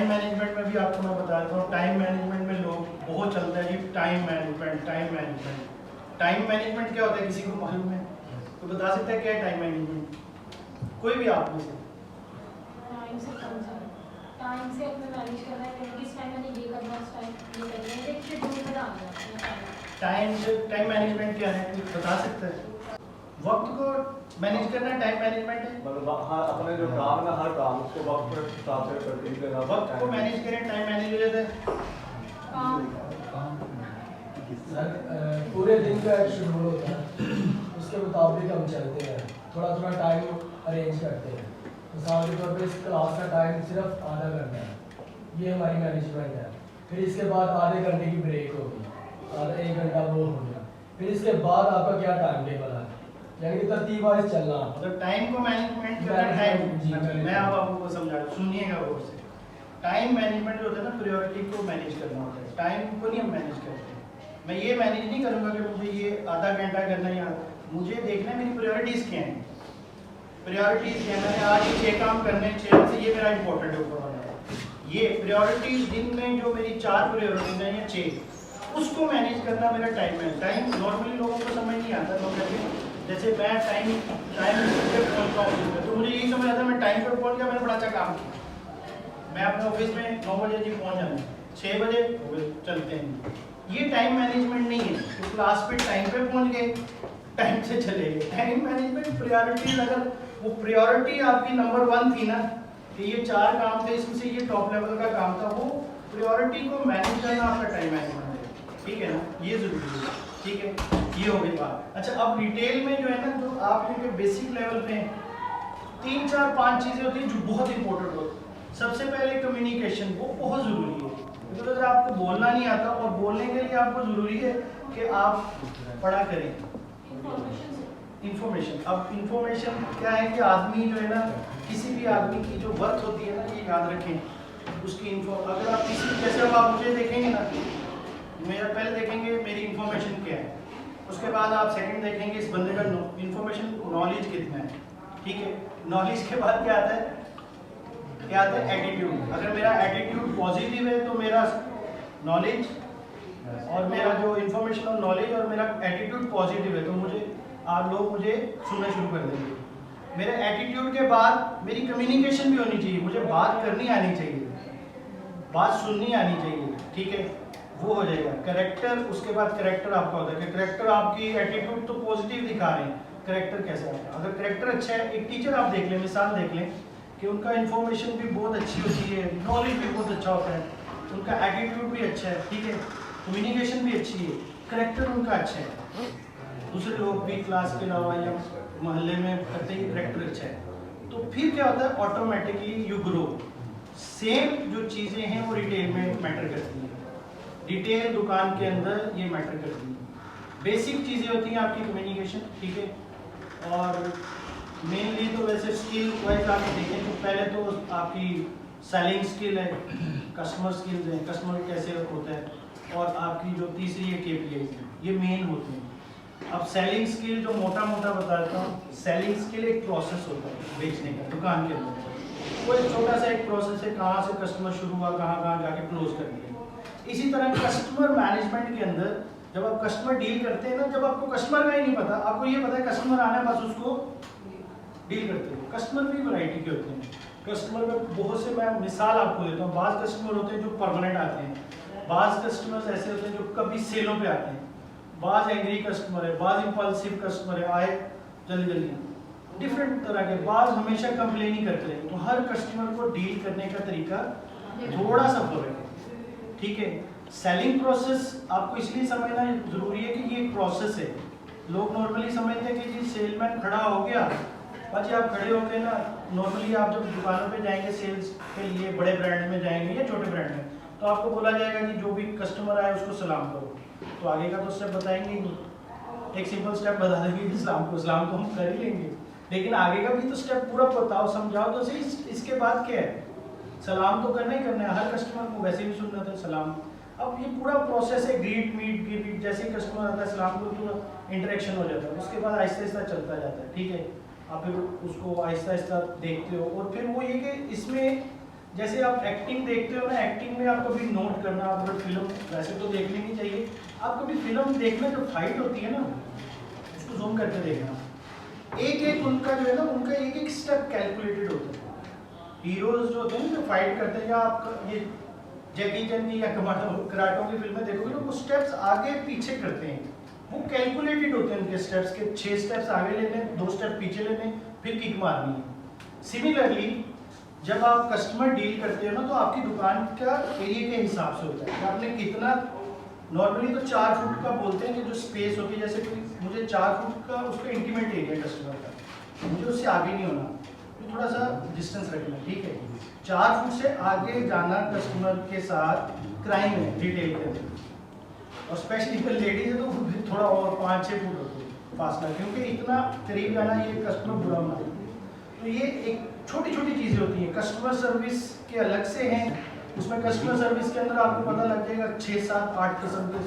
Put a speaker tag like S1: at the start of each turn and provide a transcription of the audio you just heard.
S1: Time management में भी आपको मैं बता देता हूँ, टाइम मैनेजमेंट में लोग बहुत चलता है जी, time management time management. Time management क्या होता है, किसी को मालूम है? तो बता सकता है क्या है टाइम मैनेजमेंट? कोई भी आप में से।
S2: टाइम से अपने मैनेज करना है, किस टाइम मैंने ये करना है, उस टाइम ये करना है, एक शेड्यूल बनाना है।
S1: टाइम मैनेजमेंट क्या है, कोई बता सकता है? वक्त को मैनेज करना टाइम मैनेजमेंट है।
S3: मतलब हर अपने जो काम है ना, हर काम उसको वक्त पर हिसाब से तरतीब देना।
S1: वक्त को मैनेज करें, टाइम मैनेज हो जाता है।
S4: सर पूरे दिन का एक शेड्यूल होता है, उसके मुताबिक हम चलते हैं, थोड़ा थोड़ा टाइम अरेंज करते हैं। मिसाल के तौर पे इस क्लास का टाइम सिर्फ आधा घंटा है, ये हमारी मैनेजमेंट है। फिर इसके बाद आधे घंटे की ब्रेक होगी, आधा 1 घंटा वो हो गया। फिर इसके बाद आपका क्या टाइम टेबल है, यानी कि तरतीब वाइज चलना।
S1: अगर टाइम को मैनेजमेंट करना, टाइम मैं अब आपको समझा रहा हूँ, सुनिएगा गौर से। टाइम मैनेजमेंट जो होता है ना, प्रायोरिटी को मैनेज करना होता है, टाइम को नहीं हम मैनेज करते। मैं ये मैनेज नहीं करूँगा कि मुझे ये आधा घंटा करना है, या मुझे देखना है मेरी प्रायोरिटीज़ क्या हैं। प्रायोरिटीज़ क्या है, मैंने आज ये 6 काम करने हैं, 6 से ये मेरा इंपॉर्टेंट है ऊपर वाला। ये प्रायोरिटीज़ दिन में जो मेरी 4 प्रायोरिटीज़ हैं या 6, उसको मैनेज करना मेरा टाइम है। टाइम नॉर्मली लोगों को समझ नहीं आता। लोग कहते हैं जैसे मैं टाइम पे पहुँचता हूँ, तो मुझे यही समझ आता है मैं टाइम पे पहुँच गया, मैंने बड़ा अच्छा काम किया। मैं अपने ऑफिस में 9 बजे जी पहुँच जाऊँ, 6 बजे चलते हैं। ये टाइम मैनेजमेंट नहीं है। तो क्लास पे टाइम पे पहुँच गए, टाइम से चले गए। टाइम मैनेजमेंट प्रायोरिटीज, अगर वो प्रायोरिटी आपकी नंबर 1 थी ना, कि ये 4 काम थे, इसमें से ये टॉप लेवल का काम था, वो प्रायोरिटी को मैनेज करना आपका टाइम मैनेजमेंट है। ठीक है ना, ये जरूरी है। ठीक है, ये हो गई बात। अच्छा, अब डिटेल में जो है ना, जो आप जो बेसिक लेवल पे 3 4 5 चीज़ें होती हैं जो बहुत इंपॉर्टेंट होती है। सबसे पहले कम्युनिकेशन, वो बहुत ज़रूरी है। क्योंकि अगर आपको बोलना नहीं आता, और बोलने के लिए आपको ज़रूरी है कि आप पढ़ा करें इंफॉर्मेशन। अब इंफॉर्मेशन क्या है कि आदमी जो है ना, किसी भी आदमी की जो वर्थ होती है ना, ये याद रखें उसकी इन्फो। अगर आप किसी, जैसे अब आप मुझे देखेंगे ना, मेरा पहले देखेंगे मेरी इंफॉर्मेशन क्या है, उसके बाद आप सेकंड देखेंगे इस बंदे का इंफॉर्मेशन नॉलेज कितना है। ठीक है, नॉलेज के बाद क्या आता है, क्या आता है एटीट्यूड। अगर मेरा एटीट्यूड पॉजिटिव है तो मेरा नॉलेज और मेरा जो इंफॉर्मेशन और नॉलेज और मेरा एटीट्यूड पॉजिटिव है, तो मुझे आप लोग मुझे सुनना शुरू कर देंगे। मेरे एटीट्यूड के बाद मेरी कम्युनिकेशन भी होनी चाहिए, मुझे बात करनी आनी चाहिए, बात सुननी आनी चाहिए। ठीक है, वो हो जाएगा। करेक्टर, उसके बाद करेक्टर आपका होता है कि करेक्टर आपकी एटीट्यूड तो पॉजिटिव दिखा रहे हैं, करेक्टर कैसा है। अगर करेक्टर अच्छा है, एक टीचर आप देख लें, मिसाल देख लें कि उनका इन्फॉर्मेशन भी बहुत अच्छी होती है, नॉलेज भी बहुत अच्छा होता है, उनका एटीट्यूड भी अच्छा है, ठीक है, कम्युनिकेशन भी अच्छी है, करेक्टर उनका अच्छा है, दूसरे लोग भी क्लास के अलावा या मोहल्ले में करते ही करेक्टर अच्छा है, तो फिर क्या होता है, ऑटोमेटिकली यू ग्रो। सेम जो चीज़ें हैं वो रिटेल में मैटर करती हैं, रिटेल दुकान के अंदर ये मैटर करती है। बेसिक चीज़ें होती हैं आपकी कम्युनिकेशन, ठीक है, और मेनली तो वैसे स्किल वाइज आप देखें तो पहले तो आपकी सेलिंग स्किल है, कस्टमर स्किल्स हैं, कस्टमर कैसे होता है, और आपकी जो तीसरी है KPIs है, ये मेन होते हैं। अब सेलिंग स्किल जो मोटा मोटा बताता हूँ, सेलिंग स्किल एक प्रोसेस होता है बेचने का दुकान के अंदर, वो एक छोटा सा एक प्रोसेस है, कहाँ से कस्टमर शुरू हुआ, कहाँ कहाँ जाके क्लोज कर दिया। इसी तरह कस्टमर मैनेजमेंट के अंदर जब आप कस्टमर डील करते हैं ना, जब आपको कस्टमर का ही नहीं पता, आपको ये पता है कस्टमर आना है, बस उसको डील करते हो। कस्टमर भी वैरायटी के होते हैं, कस्टमर में बहुत से, मैं मिसाल आपको देता हूँ, बाज़ कस्टमर होते हैं जो परमानेंट आते हैं, बाज़ कस्टमर्स ऐसे होते हैं जो कभी सेलों पे आते हैं, बाज़ एंग्री कस्टमर है, बाज़ इम्पल्सिव कस्टमर है, आए जल्दी जल्दी, डिफरेंट तरह के, बाज़ हमेशा कंप्लेन ही करते हैं। तो हर कस्टमर को डील करने का तरीका थोड़ा सा फर्क है, ठीक है। सेलिंग प्रोसेस आपको इसलिए समझना जरूरी है कि ये एक प्रोसेस है। लोग नॉर्मली समझते हैं कि जी सेलमैन खड़ा हो गया, बस आप खड़े होकर ना, नॉर्मली आप जब दुकानों पे जाएंगे सेल्स के लिए, बड़े ब्रांड में जाएंगे या छोटे ब्रांड में, तो आपको बोला जाएगा कि जो भी कस्टमर आए उसको सलाम करो, तो आगे का तो स्टेप बताएंगे ही नहीं, एक सिंपल स्टेप बता देंगे कि सलाम को, सलाम तो हम कर ही लेंगे, लेकिन आगे का भी तो स्टेप पूरा बताओ, समझाओ तो सही, इसके बाद क्या है, सलाम तो करना ही करना है, हर कस्टमर को वैसे भी सुनना था सलाम। अब ये पूरा प्रोसेस है, ग्रीट मीट गिट, जैसे ही कस्टमर आता है सलाम को पूरा इंटरेक्शन हो जाता है, उसके बाद आहिस्ता आहिस्ता चलता जाता है, ठीक है। आप फिर उसको आहिस्ता आहिस्ता देखते हो, और फिर वो ये कि इसमें जैसे आप एक्टिंग देखते हो ना, एक्टिंग में आप कभी नोट करना, आप अगर फिल्म वैसे तो देखनी नहीं चाहिए, आप कभी फिल्म देखना, जो फाइट होती है ना उसको जूम करके देखना, एक एक उनका जो है ना, उनका एक एक स्टेप कैलकुलेटेड होता है। हीरोज जो होते हैं ना, जो फाइट करते हैं, या आप ये जैकी चैन की या कराटों की फिल्में देखोगे ना, वो स्टेप्स आगे पीछे करते हैं, वो कैलकुलेटेड होते हैं उनके स्टेप्स के, 6 स्टेप्स आगे लेने, 2 स्टेप पीछे लेने, फिर किक मारनी है। सिमिलरली जब आप कस्टमर डील करते हो ना, तो आपकी दुकान का एरिया के हिसाब से होता है कि आपने कितना, नॉर्मली तो 4 फुट का बोलते हैं कि जो स्पेस होती है, जैसे कोई मुझे 4 फुट का उसका इंटीमेट एरिया कस्टमर का, मुझे उससे आगे नहीं होना, तो थोड़ा सा डिस्टेंस रखना, ठीक है। 4 फुट से आगे जाना कस्टमर के साथ क्राइम है रिटेल के अंदर, और स्पेशली अगर लेडीज है तो फिर थोड़ा और 5-6 फुट होती है फासला, क्योंकि इतना करीब जाना ये कस्टमर बुरा मानते हैं। तो ये एक छोटी छोटी चीज़ें होती हैं। कस्टमर सर्विस के अलग से हैं, उसमें कस्टमर सर्विस के अंदर आपको पता लग जाएगा 6-7-8 किस्म के,